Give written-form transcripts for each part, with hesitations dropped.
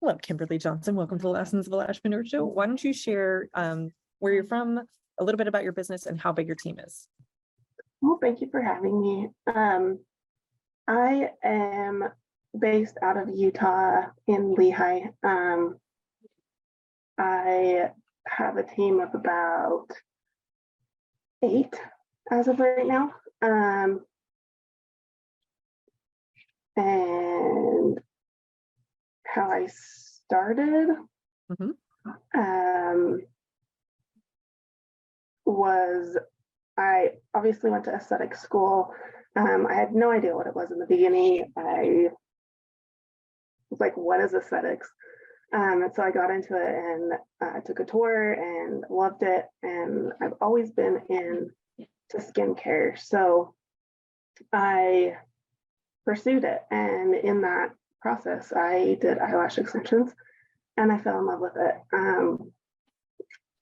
Hello, Kimberly Johnson. Welcome to the Lessons of the Lashpreneur Show. Why don't you share where you're from, a little bit about your business, and how big your team is? Well, thank you for having me. I am based out of Utah in Lehi. I have a team of about 8 as of right now. And how I started was I obviously went to aesthetic school. I had no idea what it was in the beginning. I was like, what is aesthetics? And so I got into it and took a tour and loved it. And I've always been into skincare. So I pursued it. And in that process, I did eyelash extensions and I fell in love with it.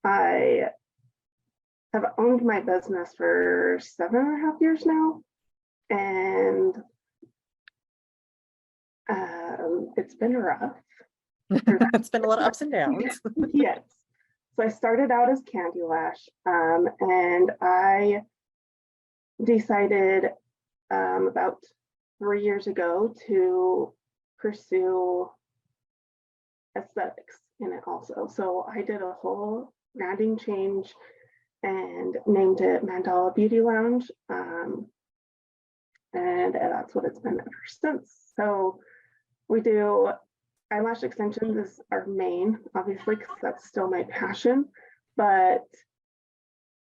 I have owned my business for 7.5 years now. And it's been rough. It's been a lot of ups and downs. Yes. So I started out as Candy Lash, and I decided about 3 years ago to pursue aesthetics in it also. So I did a whole branding change and named it Mandala Beauty Lounge. And that's what it's been ever since. So we do eyelash extensions is our main, obviously, because that's still my passion. But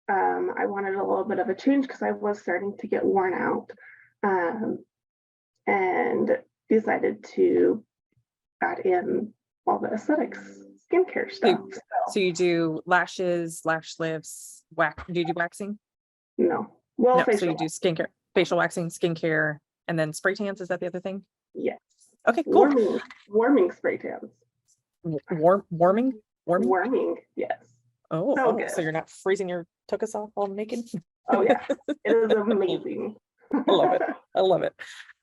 I wanted a little bit of a change because I was starting to get worn out, and decided to add in all the aesthetics skincare stuff. So you do lashes, lash lifts, do you do waxing? No. Well, no, so you do skincare, facial waxing, skincare, and then spray tans. Is that the other thing? Yes. Okay, cool. Warming spray tans. Warming, yes. So you're not freezing your tuchus off all naked? Oh yeah, it is amazing. I love it.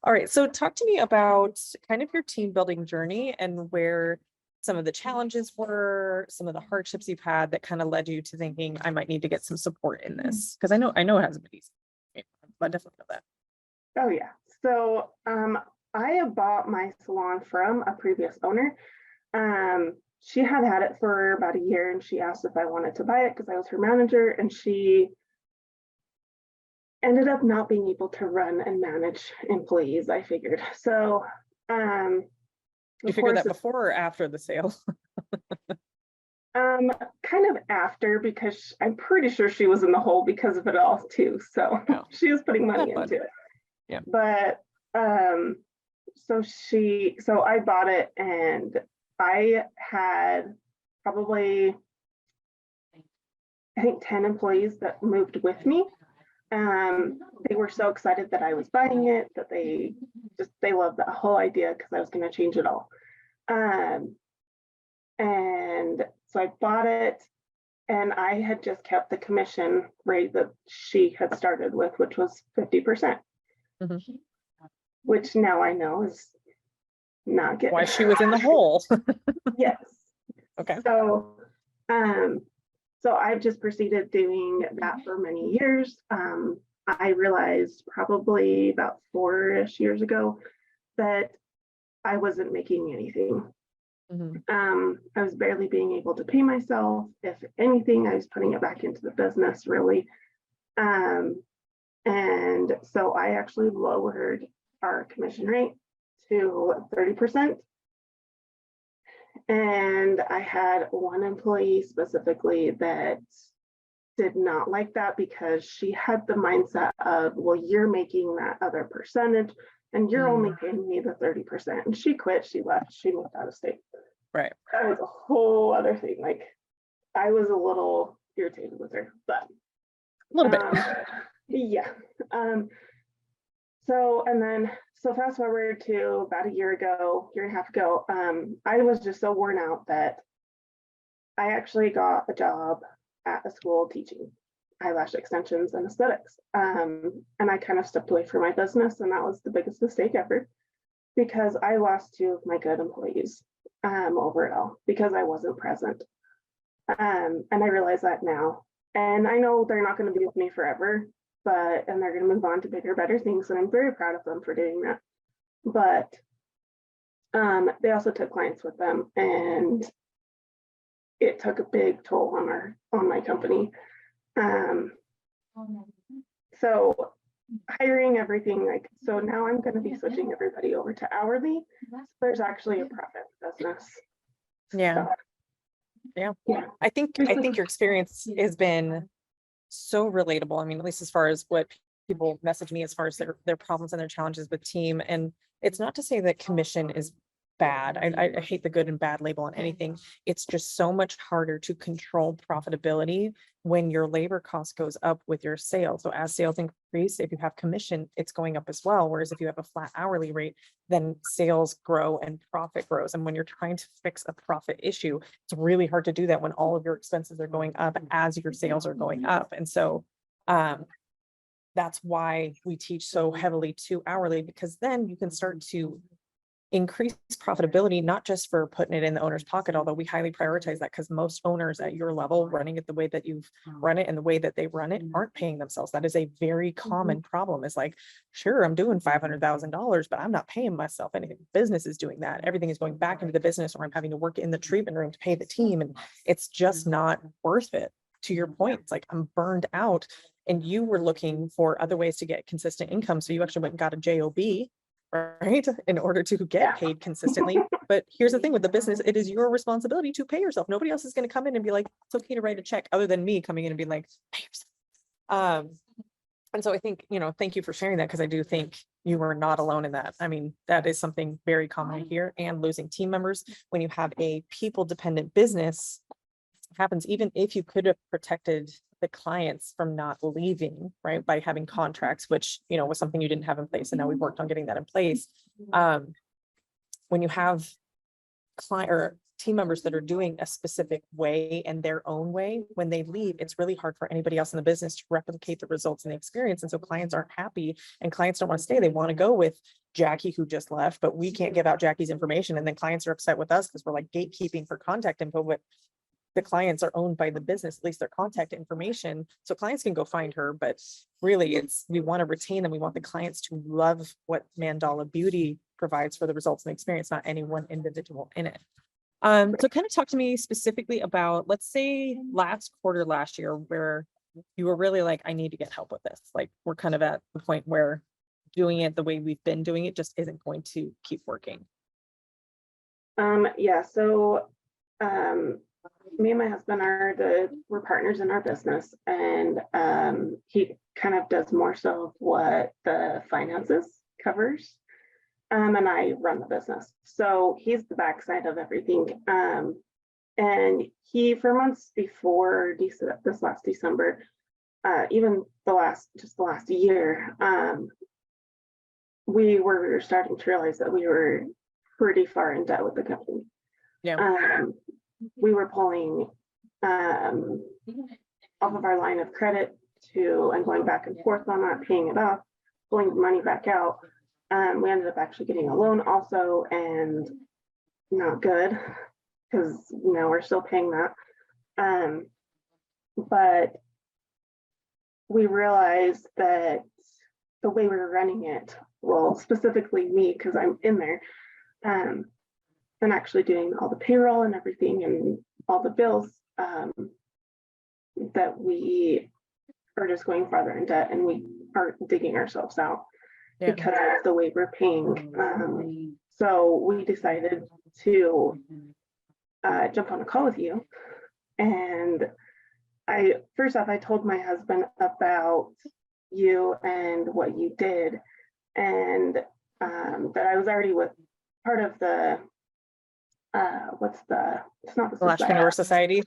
All right, so talk to me about kind of your team building journey and where some of the challenges were, some of the hardships you've had that kind of led you to thinking I might need to get some support in this, because I know it hasn't been easy. I definitely know that. Oh yeah. So I have bought my salon from a previous owner. She had it for about a year and she asked if I wanted to buy it because I was her manager, and she ended up not being able to run and manage employees, I figured. So you figured that before or after the sale? Kind of after, because I'm pretty sure she was in the hole because of it all too. So she was putting money into it. Yeah. But so I bought it, and I had probably, I think, 10 employees that moved with me. They were so excited that I was buying it that they loved the whole idea because I was going to change it all. And so I bought it, and I had just kept the commission rate that she had started with, which was 50%, which now I know is not good. Why she was in the hole. Yes. Okay. So I've just proceeded doing that for many years. I realized probably about 4-ish years ago that I wasn't making anything. I was barely being able to pay myself. If anything, I was putting it back into the business, really. And so I actually lowered our commission rate to 30%. And I had one employee specifically that did not like that because she had the mindset of, well, you're making that other percentage and you're only paying me the 30%. And she quit, she left, she moved out of state. Right. That was a whole other thing. Like, I was a little irritated with her, but a little bit. Yeah. So fast forward to about a year and a half ago, I was just so worn out that I actually got a job at a school teaching eyelash extensions and aesthetics. And I kind of stepped away from my business, and that was the biggest mistake ever because I lost 2 of my good employees. over it all because I wasn't present. And I realize that now. And I know they're not going to be with me forever, and they're going to move on to bigger, better things. And I'm very proud of them for doing that. But they also took clients with them, and it took a big toll on my company. So hiring everything, so now I'm going to be switching everybody over to hourly. So there's actually a profit business. Yeah. So, yeah. I think your experience has been so relatable. I mean, at least as far as what people message me as far as their problems and their challenges with team. And it's not to say that commission is bad. I hate the good and bad label on anything. It's just so much harder to control profitability when your labor cost goes up with your sales. So as sales increase, if you have commission, it's going up as well. Whereas if you have a flat hourly rate, then sales grow and profit grows. And when you're trying to fix a profit issue, it's really hard to do that when all of your expenses are going up as your sales are going up. And so that's why we teach so heavily to hourly, because then you can start to increase profitability, not just for putting it in the owner's pocket, although we highly prioritize that because most owners at your level running it the way that you've run it and the way that they run it aren't paying themselves. That is a very common problem. It's like, sure, I'm doing $500,000, but I'm not paying myself anything. Business is doing that. Everything is going back into the business, or I'm having to work in the treatment room to pay the team. And it's just not worth it. To your point, it's like, I'm burned out, and you were looking for other ways to get consistent income. So you actually went and got a job, right, in order to get paid consistently. But here's the thing with the business, it is your responsibility to pay yourself. Nobody else is going to come in and be like, it's okay to write a check, other than me coming in and being like, pay yourself. And so I think, thank you for sharing that, because I do think you were not alone in that. I mean, that is something very common here, and losing team members when you have a people dependent business happens, even if you could have protected the clients from not leaving, right, by having contracts, which was something you didn't have in place, and now we've worked on getting that in place. When you have client or team members that are doing a specific way and their own way, when they leave, it's really hard for anybody else in the business to replicate the results and the experience. And so clients aren't happy, and clients don't want to stay. They want to go with Jackie, who just left, but we can't give out Jackie's information. And then clients are upset with us because we're like gatekeeping for contact info, but the clients are owned by the business, at least their contact information. So clients can go find her, but really we want to retain them. We want the clients to love what Mandala Beauty provides for the results and the experience, not any one individual in it. So kind of talk to me specifically about, let's say last year, where you were really like, I need to get help with this. Like, we're kind of at the point where doing it the way we've been doing it just isn't going to keep working. So me and my husband we're partners in our business, and he kind of does more so what the finances covers, and I run the business. So he's the backside of everything. And he, for months before this last December, even the last year, we were starting to realize that we were pretty far in debt with the company. Yeah. We were pulling off of our line of credit and going back and forth on that, paying it off, pulling the money back out. We ended up actually getting a loan also, and not good, because we're still paying that. But we realized that the way we were running it, well, specifically me, because I'm in there, and actually doing all the payroll and everything and all the bills, that we are just going farther in debt, and we are digging ourselves out because of the way we're paying. So we decided to jump on a call with you. And first off, I told my husband about you and what you did, and that I was already with part of the it's not the Lashpreneur Society.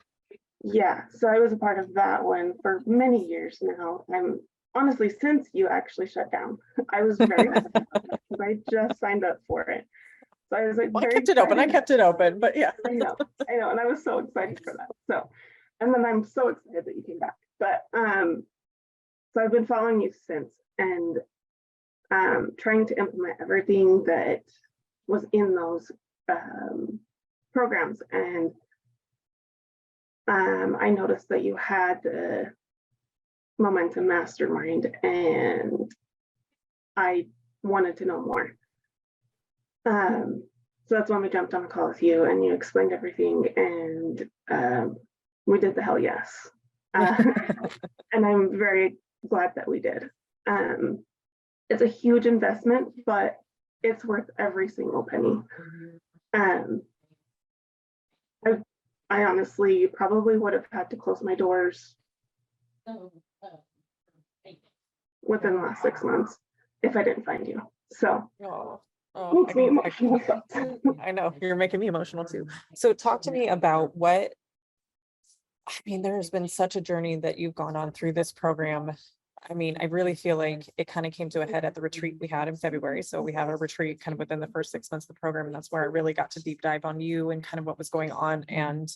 Yeah, so I was a part of that one for many years now. I'm honestly, since you actually shut down, I was very excited because I just signed up for it. So I was like, I kept it open, but yeah. I know, and I was so excited for that. So, and then I'm so excited that you came back. But so I've been following you since, and trying to implement everything that was in those programs, and I noticed that you had the Momentum Mastermind, and I wanted to know more. So that's when we jumped on a call with you, and you explained everything, and we did the hell yes. And I'm very glad that we did. It's a huge investment, but it's worth every single penny. I honestly probably would have had to close my doors within the last 6 months if I didn't find you. So makes me emotional. I know you're making me emotional too. So talk to me about there's been such a journey that you've gone on through this program. I really feel like it kind of came to a head at the retreat we had in February. So we have a retreat kind of within the first 6 months of the program. And that's where I really got to deep dive on you and kind of what was going on. And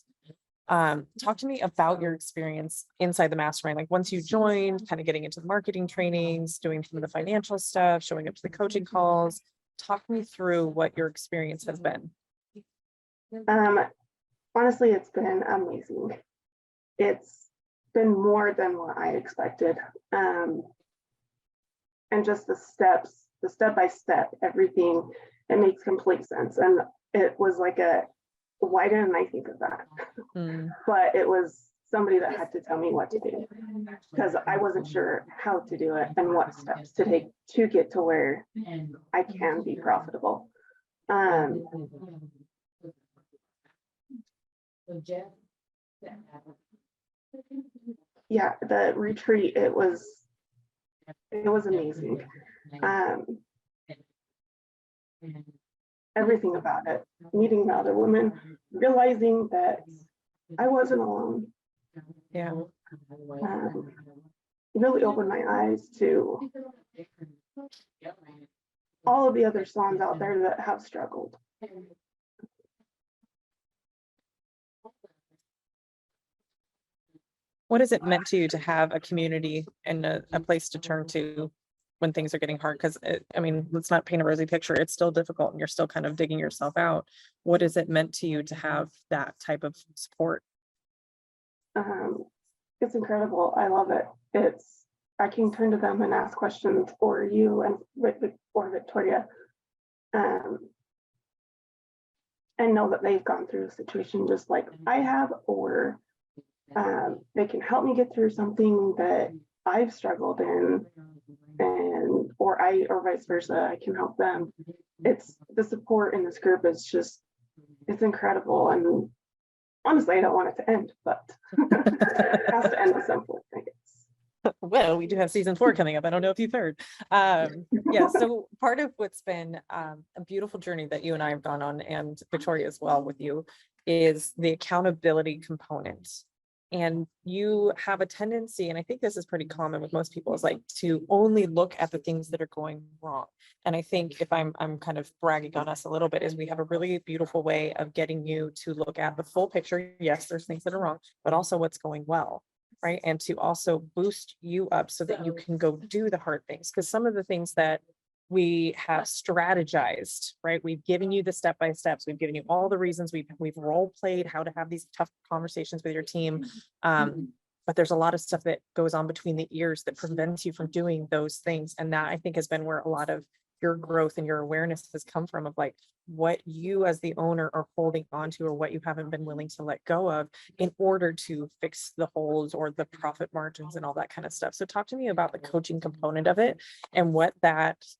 talk to me about your experience inside the mastermind. Like once you joined, kind of getting into the marketing trainings, doing some of the financial stuff, showing up to the coaching calls. Talk me through what your experience has been. Honestly, it's been amazing. It's been more than what I expected. And just the step by step, everything, it makes complete sense. And it was like why didn't I think of that? But it was somebody that had to tell me what to do, because I wasn't sure how to do it and what steps to take to get to where I can be profitable. Yeah, the retreat, it was amazing. Everything about it, meeting the other women, realizing that I wasn't alone. Yeah. Really opened my eyes to all of the other salons out there that have struggled. What has it meant to you to have a community and a place to turn to when things are getting hard? Because let's not paint a rosy picture. It's still difficult and you're still kind of digging yourself out. What has it meant to you to have that type of support? It's incredible. I love it. I can turn to them and ask questions, or you or Victoria, and know that they've gone through a situation just like I have, or they can help me get through something that I've struggled in, or vice versa, I can help them. It's the support in this group is it's incredible. And honestly, I don't want it to end, but it has to end at some point, I guess. Well, we do have season 4 coming up. I don't know if you've heard. Yeah, so part of what's been a beautiful journey that you and I have gone on, and Victoria as well with you, is the accountability component. And you have a tendency, and I think this is pretty common with most people, is like to only look at the things that are going wrong. And I think if I'm kind of bragging on us a little bit, is we have a really beautiful way of getting you to look at the full picture. Yes, there's things that are wrong, but also what's going well, right? And to also boost you up so that you can go do the hard things. Because some of the things that we have strategized, right? We've given you the step-by-steps. We've given you all the reasons. We've role played how to have these tough conversations with your team. But there's a lot of stuff that goes on between the ears that prevents you from doing those things. And that, I think, has been where a lot of your growth and your awareness has come from, of like what you as the owner are holding onto, or what you haven't been willing to let go of in order to fix the holes or the profit margins and all that kind of stuff. So talk to me about the coaching component of it and what that's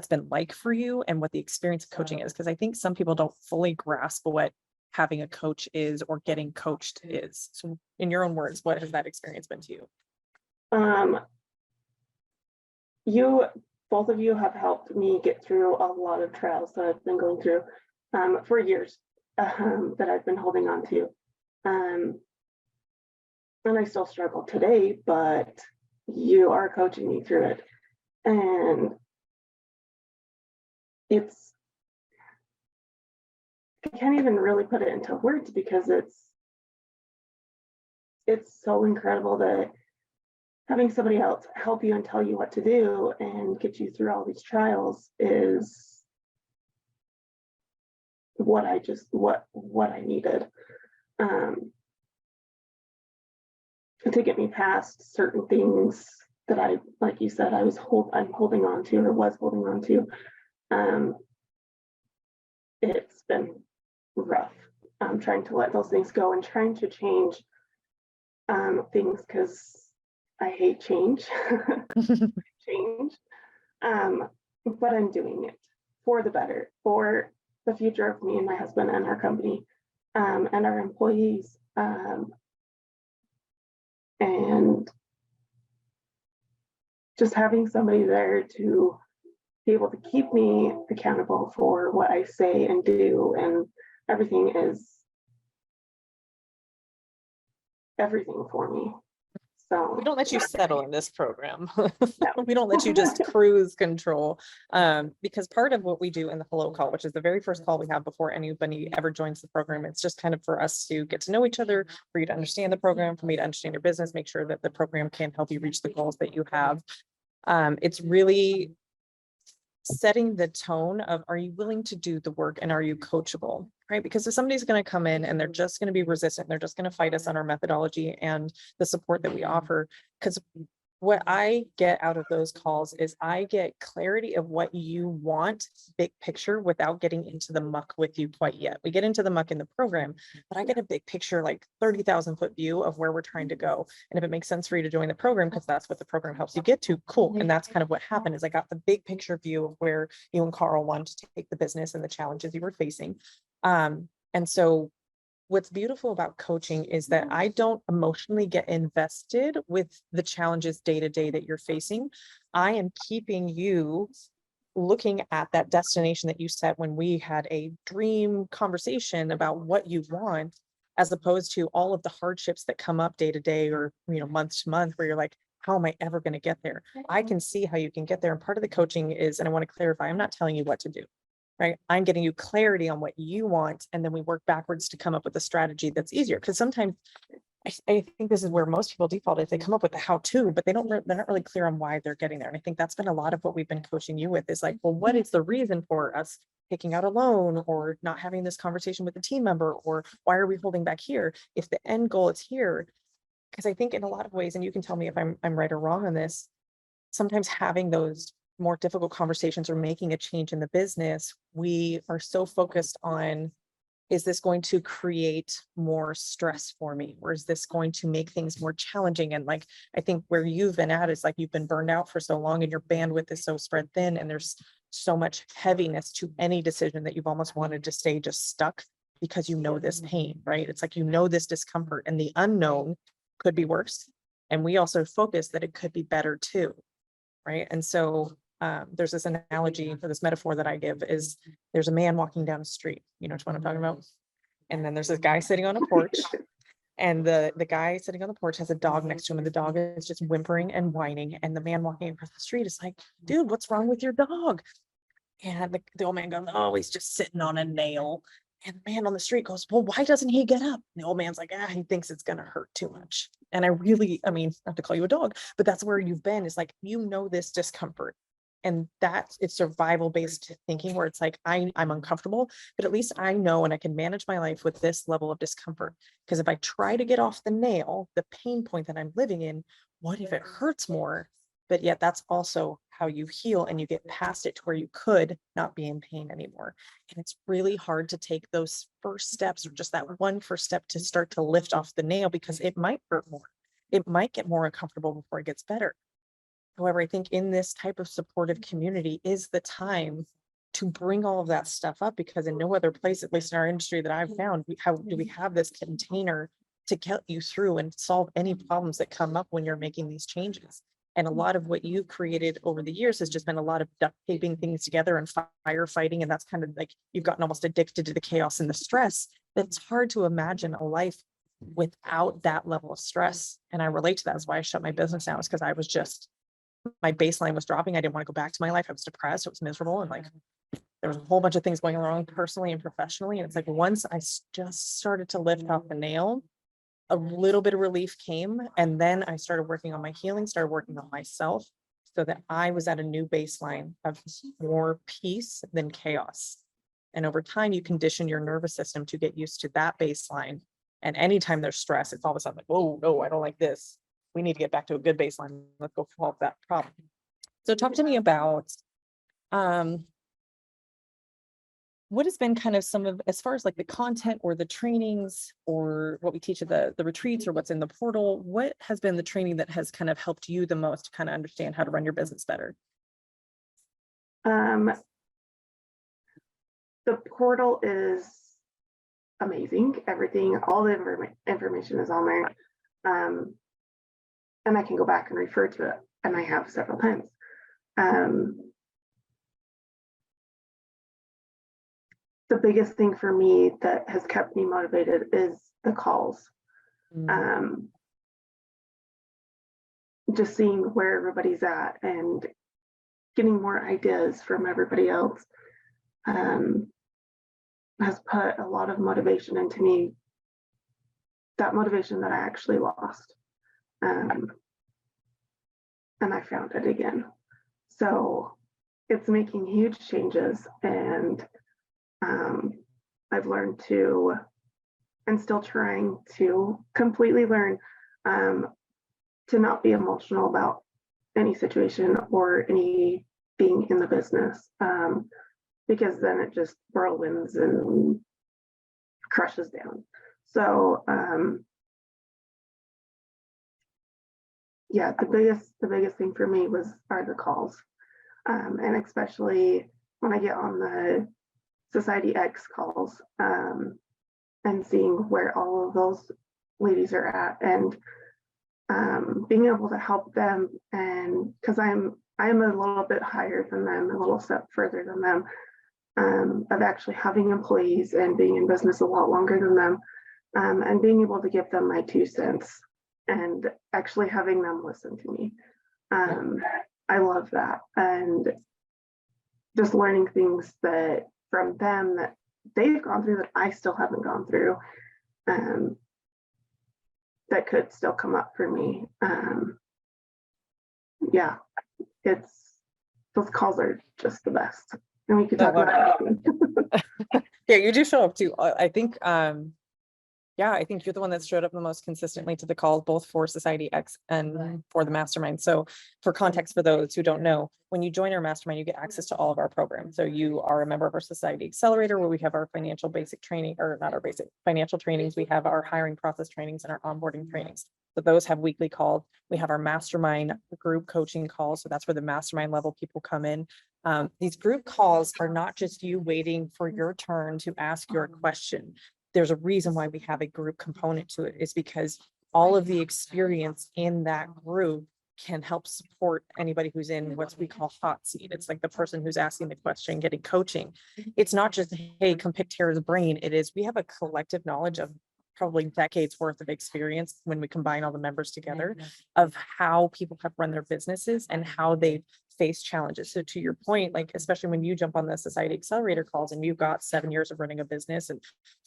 been like for you and what the experience of coaching is. Because I think some people don't fully grasp what having a coach is or getting coached is. So in your own words, what has that experience been to you? Both of you have helped me get through a lot of trials that I've been going through for years, that I've been holding on to. And I still struggle today, but you are coaching me through it. And I can't even really put it into words, because it's so incredible that having somebody else help you and tell you what to do and get you through all these trials is what I needed to get me past certain things that like you said, I'm holding on to or was holding on to. It's been rough. I'm trying to let those things go and trying to change things because I hate change. Change. But I'm doing it for the better, for the future of me and my husband and our company, and our employees. And just having somebody there to be able to keep me accountable for what I say and do, and everything is everything for me. So We don't let you settle in this program. No. We don't let you just cruise control. Because part of what we do in the hello call, which is the very first call we have before anybody ever joins the program, it's just kind of for us to get to know each other, for you to understand the program, for me to understand your business, make sure that the program can help you reach the goals that you have. It's really setting the tone of, are you willing to do the work and are you coachable, right? Because if somebody's going to come in and they're just going to be resistant, they're just going to fight us on our methodology and the support that we offer. Because what I get out of those calls is I get clarity of what you want, big picture, without getting into the muck with you quite yet. We get into the muck in the program, but I get a big picture, like 30,000 foot view of where we're trying to go. And if it makes sense for you to join the program, because that's what the program helps you get to, cool. And that's kind of what happened is I got the big picture view of where you and Carl wanted to take the business and the challenges you were facing. And so what's beautiful about coaching is that I don't emotionally get invested with the challenges day to day that you're facing. I am keeping you looking at that destination that you set when we had a dream conversation about what you want, as opposed to all of the hardships that come up day to day or, month to month, where you're like, how am I ever going to get there? I can see how you can get there. And part of the coaching is, and I want to clarify, I'm not telling you what to do. Right? I'm getting you clarity on what you want. And then we work backwards to come up with a strategy that's easier. Because sometimes I think this is where most people default is they come up with the how-to, but they're not really clear on why they're getting there. And I think that's been a lot of what we've been coaching you with is like, well, what is the reason for us taking out a loan or not having this conversation with a team member, or why are we holding back here? If the end goal is here, because I think in a lot of ways, and you can tell me if I'm right or wrong on this, sometimes having those more difficult conversations or making a change in the business, we are so focused on, is this going to create more stress for me? Or is this going to make things more challenging? And like, I think where you've been at is like, you've been burned out for so long and your bandwidth is so spread thin and there's so much heaviness to any decision that you've almost wanted to stay just stuck because this pain, right? It's like, this discomfort and the unknown could be worse. And we also focus that it could be better too, right? And so there's this analogy for this metaphor that I give is there's a man walking down a street, which one I'm talking about? And then there's this guy sitting on a porch and the guy sitting on the porch has a dog next to him and the dog is just whimpering and whining. And the man walking across the street is like, dude, what's wrong with your dog? And the old man goes, oh, he's just sitting on a nail. And the man on the street goes, well, why doesn't he get up? And the old man's like, he thinks it's going to hurt too much. And not to call you a dog, but that's where you've been, is like, this discomfort. And it's survival based thinking where it's like, I'm uncomfortable, but at least I know and I can manage my life with this level of discomfort. Because if I try to get off the nail, the pain point that I'm living in, what if it hurts more? But yet that's also how you heal and you get past it to where you could not be in pain anymore. And it's really hard to take those first steps, or just that one first step to start to lift off the nail, because it might hurt more. It might get more uncomfortable before it gets better. However, I think in this type of supportive community is the time to bring all of that stuff up, because in no other place, at least in our industry that I've found, we have this container to get you through and solve any problems that come up when you're making these changes. And a lot of what you've created over the years has just been a lot of duct taping things together and firefighting. And that's kind of like, you've gotten almost addicted to the chaos and the stress. It's hard to imagine a life without that level of stress. And I relate to that. That's why I shut my business down, is because I was just, my baseline was dropping. I didn't want to go back to my life. I was depressed. It was miserable. And like, there was a whole bunch of things going wrong personally and professionally. And it's like, once I just started to lift off the nail, a little bit of relief came. And then I started working on my healing, started working on myself, so that I was at a new baseline of more peace than chaos. And over time, you condition your nervous system to get used to that baseline. And anytime there's stress, it's all of a sudden like, oh, no, I don't like this. We need to get back to a good baseline. Let's go solve that problem. So talk to me about what has been kind of some of, as far as like the content or the trainings or what we teach at the retreats or what's in the portal, what has been the training that has kind of helped you the most to kind of understand how to run your business better? The portal is amazing. Everything, all the information is on there. And I can go back and refer to it, and I have several times. The biggest thing for me that has kept me motivated is the calls. Just seeing where everybody's at and getting more ideas from everybody else has put a lot of motivation into me. That motivation that I actually lost. And I found it again. So it's making huge changes, and I've learned to, and still trying to completely learn to not be emotional about any situation or any being in the business, because then it just whirlwinds and crushes down. So yeah, the biggest thing for me are the calls, and especially when I get on the Society X calls, and seeing where all of those ladies are at, and being able to help them, and because I'm a little bit higher than them, a little step further than them, of actually having employees and being in business a lot longer than them, and being able to give them my 2 cents and actually having them listen to me. I love that, and just learning things that from them that they've gone through that I still haven't gone through, that could still come up for me. Yeah, those calls are just the best. And we could talk about it. Yeah, you do show up too. I think I think you're the one that showed up the most consistently to the calls, both for Society X and for the mastermind. So for context, for those who don't know, when you join our mastermind, you get access to all of our programs. So you are a member of our Society Accelerator, where we have our financial basic training, or not our basic financial trainings. We have our hiring process trainings and our onboarding trainings. So those have weekly calls. We have our mastermind group coaching calls. So that's where the mastermind level people come in. These group calls are not just you waiting for your turn to ask your question. There's a reason why we have a group component to it, is because all of the experience in that group can help support anybody who's in what we call hot seat. It's like the person who's asking the question, getting coaching. It's not just, hey, come pick Tara's brain. It is, we have a collective knowledge of probably decades worth of experience when we combine all the members together of how people have run their businesses and how they face challenges. So to your point, like, especially when you jump on the Society Accelerator calls and you've got 7 years of running a business and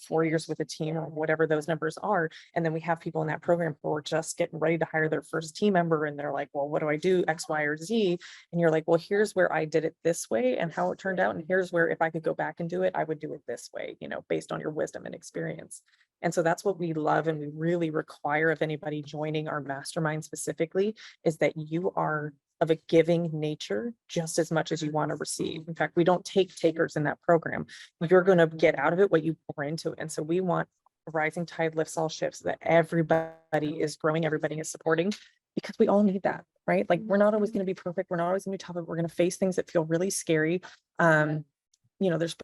4 years with a team, or whatever those numbers are. And then we have people in that program who are just getting ready to hire their first team member. And they're like, well, what do I do? X, Y, or Z. And you're like, well, here's where I did it this way and how it turned out. And here's where, if I could go back and do it, I would do it this way, based on your wisdom and experience. And so that's what we love. And we really require of anybody joining our mastermind specifically, is that you are of a giving nature just as much as you want to receive. In fact, we don't take takers in that program. You're going to get out of it what you pour into it. And so we want a rising tide lifts all ships, so that everybody is growing, everybody is supporting, because we all need that, right? Like, we're not always going to be perfect. We're not always going to be tough. We're going to face things that feel really scary. There's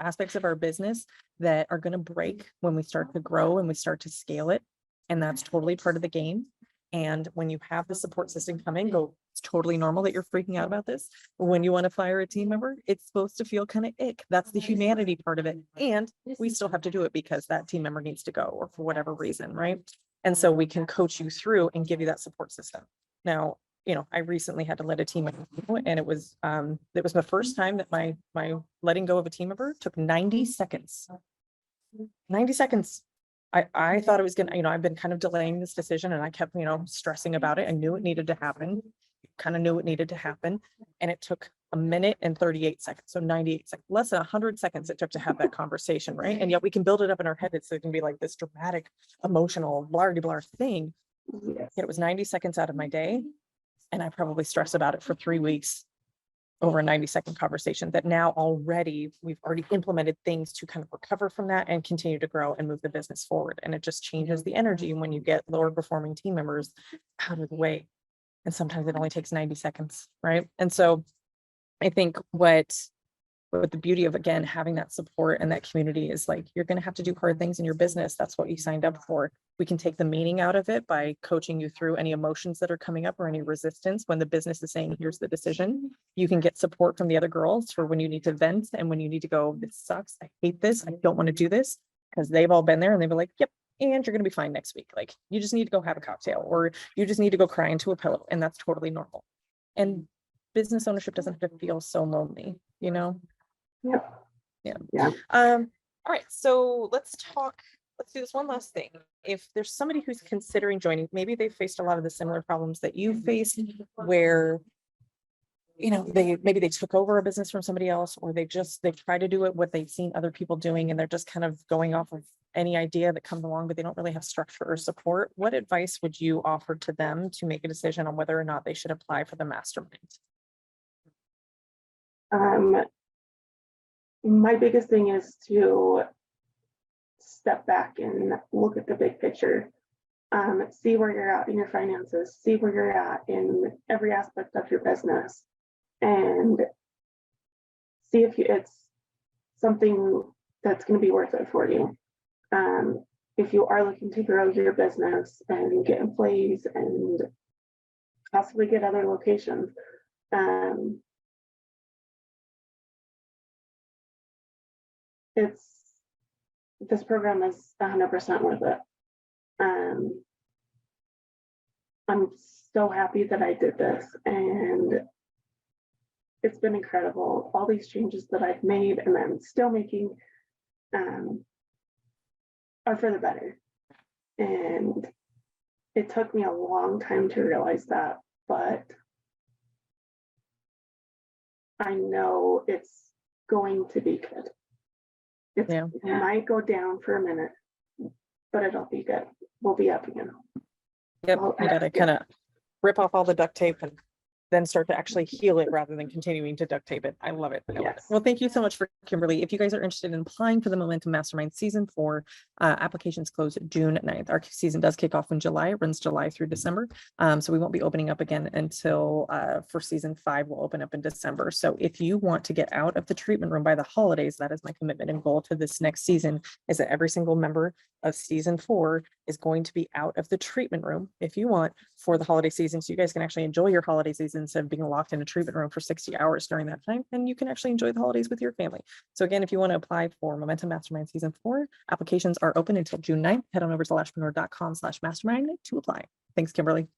aspects of our business that are going to break when we start to grow and we start to scale it. And that's totally part of the game. And when you have the support system come in, it's totally normal that you're freaking out about this. When you want to fire a team member, it's supposed to feel kind of ick. That's the humanity part of it. And we still have to do it because that team member needs to go, or for whatever reason, right? And so we can coach you through and give you that support system. Now, I recently had to let a team member go, and it was the first time that my letting go of a team member took 90 seconds. 90 seconds. I thought it was gonna, I've been kind of delaying this decision, and I kept, stressing about it. I knew it needed to happen, kind of knew it needed to happen. And it took a minute and 38 seconds. So 98 seconds, less than 100 seconds it took to have that conversation, right? And yet we can build it up in our head. So it can be like this dramatic, emotional, blah thing. Yes. Yet it was 90 seconds out of my day. And I probably stressed about it for 3 weeks over a 90-second conversation that now already we've already implemented things to kind of recover from that and continue to grow and move the business forward. And it just changes the energy when you get lower performing team members out of the way. And sometimes it only takes 90 seconds, right? And so I think what the beauty of, again, having that support and that community is like, you're going to have to do hard things in your business. That's what you signed up for. We can take the meaning out of it by coaching you through any emotions that are coming up or any resistance when the business is saying, here's the decision. You can get support from the other girls for when you need to vent and when you need to go, this sucks. I hate this. I don't want to do this, because they've all been there and they've been like, yep. And you're going to be fine next week. Like, you just need to go have a cocktail, or you just need to go cry into a pillow. And that's totally normal. And business ownership doesn't have to feel so lonely, you know? Yep. Yeah. All right. So let's do this one last thing. If there's somebody who's considering joining, maybe they faced a lot of the similar problems that you faced, where, you know, maybe they took over a business from somebody else, or they try to do it what they've seen other people doing, and they're just kind of going off of any idea that comes along, but they don't really have structure or support. What advice would you offer to them to make a decision on whether or not they should apply for the mastermind? My biggest thing is to step back and look at the big picture. See where you're at in your finances, see where you're at in every aspect of your business, and see if it's something that's going to be worth it for you. If you are looking to grow your business and get employees and possibly get other locations, this program is 100% worth it. I'm so happy that I did this, and it's been incredible. All these changes that I've made and I'm still making are for the better. And it took me a long time to realize that, but I know it's going to be good. It might go down for a minute, but it'll be good. We'll be up again. Yep. You got to kind of rip off all the duct tape and then start to actually heal it rather than continuing to duct tape it. I love it. I love it. Well, thank you so much for Kimberly. If you guys are interested in applying for the Momentum Mastermind Season 4, applications close June 9th. Our season does kick off in July. It runs July through December. So we won't be opening up again until for Season 5, we'll open up in December. So if you want to get out of the treatment room by the holidays, that is my commitment and goal to this next season, is that every single member of Season 4 is going to be out of the treatment room, if you want, for the holiday season. So you guys can actually enjoy your holiday season instead of being locked in a treatment room for 60 hours during that time. And you can actually enjoy the holidays with your family. So again, if you want to apply for Momentum Mastermind Season 4, applications are open until June 9th. Head on over to lashpreneur.com/mastermind to apply. Thanks, Kimberly.